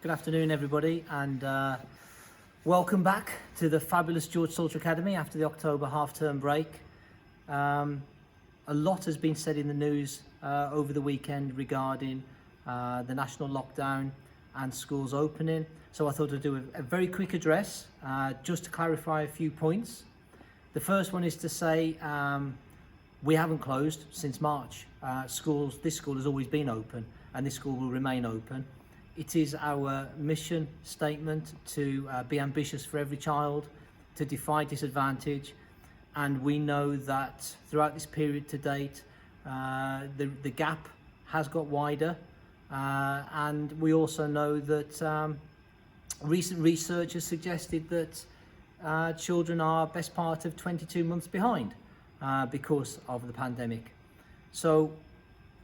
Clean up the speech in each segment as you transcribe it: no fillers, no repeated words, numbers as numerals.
Good afternoon, everybody, and welcome back to the fabulous George Salter Academy after the October half-term break. A lot has been said in the news over the weekend regarding the national lockdown and schools opening, so I thought I'd do a very quick address just to clarify a few points. The first one is to say we haven't closed since March. This school has always been open, and this school will remain open. It is our mission statement to be ambitious for every child, to defy disadvantage, and we know that throughout this period to date, the gap has got wider, and we also know that recent research has suggested that children are best part of 22 months behind because of the pandemic. So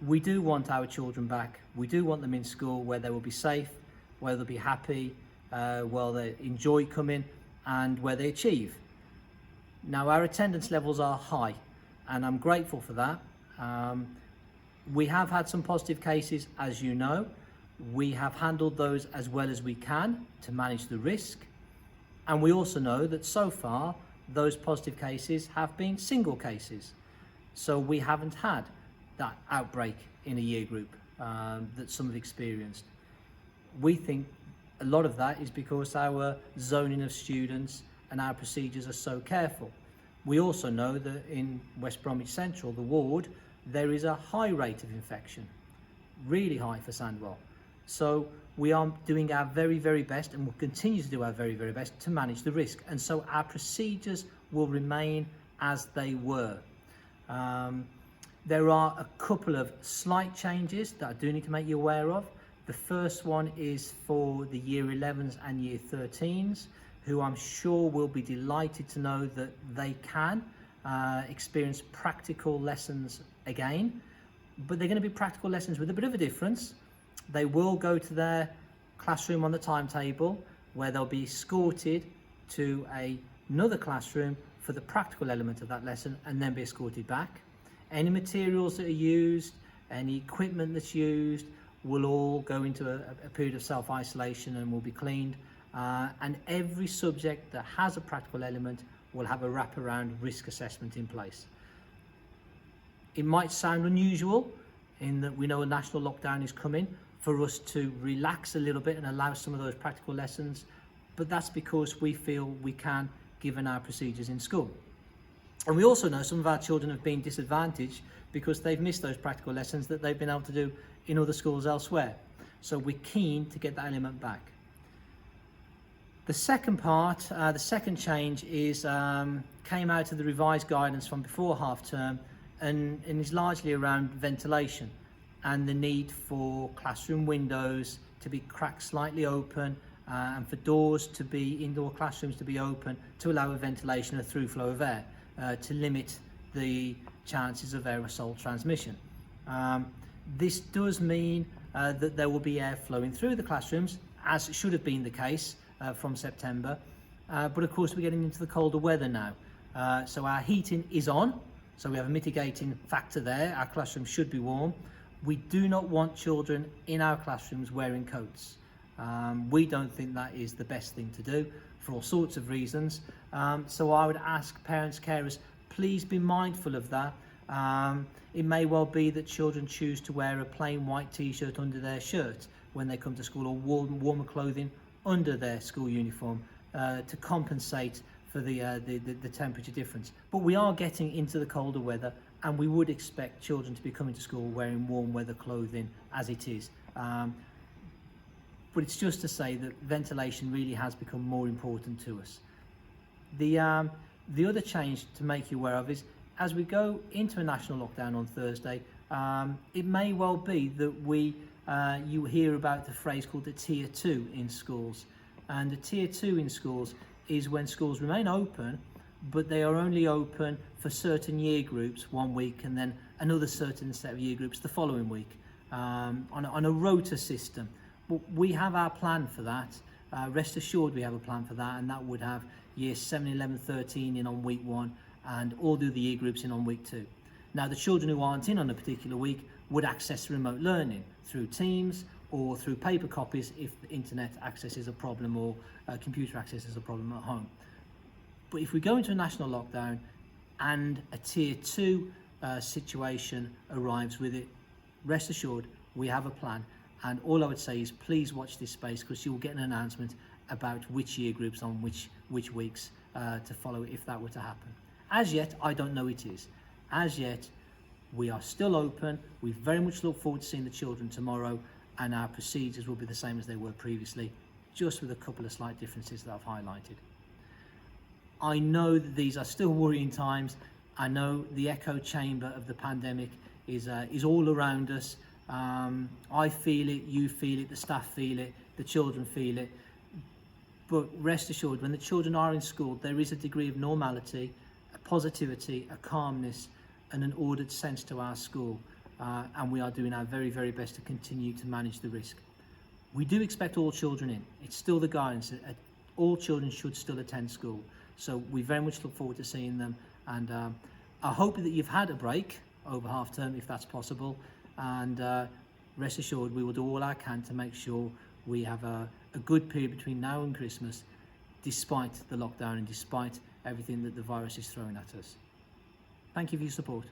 we do want our children back. We do want them in school where they will be safe, where they'll be happy, where they enjoy coming, and where they achieve. Now, our attendance levels are high, and I'm grateful for that. We have had some positive cases, as you know. We have handled those as well as we can to manage the risk. And we also know that so far, those positive cases have been single cases. So we haven't had that outbreak in a year group that some have experienced. We think a lot of that is because our zoning of students and our procedures are so careful. We also know that in West Bromwich Central, the ward, there is a high rate of infection, really high for Sandwell. So we are doing our very, very best, and will continue to do our very, very best to manage the risk. And so our procedures will remain as they were. There are a couple of slight changes that I do need to make you aware of. The first one is for the Year 11s and Year 13s, who I'm sure will be delighted to know that they can experience practical lessons again, but they're going to be practical lessons with a bit of a difference. They will go to their classroom on the timetable, where they'll be escorted to another classroom for the practical element of that lesson, and then be escorted back. Any materials that are used, any equipment that's used, will all go into a period of self-isolation and will be cleaned. And every subject that has a practical element will have a wraparound risk assessment in place. It might sound unusual in that we know a national lockdown is coming, for us to relax a little bit and allow some of those practical lessons, but that's because we feel we can, given our procedures in school. And we also know some of our children have been disadvantaged because they've missed those practical lessons that they've been able to do in other schools elsewhere. So we're keen to get that element back. The second part, the second change is came out of the revised guidance from before half term, and is largely around ventilation and the need for classroom windows to be cracked slightly open, and for doors to be, indoor classrooms to be open to allow a ventilation, a through flow of air, to limit the chances of aerosol transmission. This does mean that there will be air flowing through the classrooms, as should have been the case from September, but of course we're getting into the colder weather now. So our heating is on, so we have a mitigating factor there. Our classrooms should be warm. We do not want children in our classrooms wearing coats. We don't think that is the best thing to do for all sorts of reasons. So I would ask parents, carers, please be mindful of that. It may well be that children choose to wear a plain white t-shirt under their shirt when they come to school, or warmer clothing under their school uniform to compensate for the temperature difference. But we are getting into the colder weather, and we would expect children to be coming to school wearing warm weather clothing as it is. But it's just to say that ventilation really has become more important to us. The other change to make you aware of is, as we go into a national lockdown on Thursday, it may well be that you hear about the phrase called the Tier 2 in schools. And the Tier 2 in schools is when schools remain open, but they are only open for certain year groups one week, and then another certain set of year groups the following week, on a rota system. But we have our plan for that. Rest assured we have a plan for that, and that would have years 7, 11, 13 in on week 1, and all the other year groups in on week 2. Now, the children who aren't in on a particular week would access remote learning through Teams or through paper copies if the internet access is a problem or computer access is a problem at home. But if we go into a national lockdown and a tier 2 situation arrives with it, rest assured we have a plan. And all I would say is please watch this space, because you will get an announcement about which year groups on which weeks to follow if that were to happen. As yet, I don't know it is. As yet, we are still open. We very much look forward to seeing the children tomorrow, and our procedures will be the same as they were previously, just with a couple of slight differences that I've highlighted. I know that these are still worrying times. I know the echo chamber of the pandemic is all around us. I feel it, you feel it, the staff feel it, the children feel it. But rest assured, when the children are in school, there is a degree of normality, a positivity, a calmness, and an ordered sense to our school. And we are doing our very, very best to continue to manage the risk. We do expect all children in. It's still the guidance that all children should still attend school. So we very much look forward to seeing them. And I hope that you've had a break over half term, if that's possible. And rest assured, we will do all I can to make sure we have a good period between now and Christmas, despite the lockdown and despite everything that the virus is throwing at us. Thank you for your support.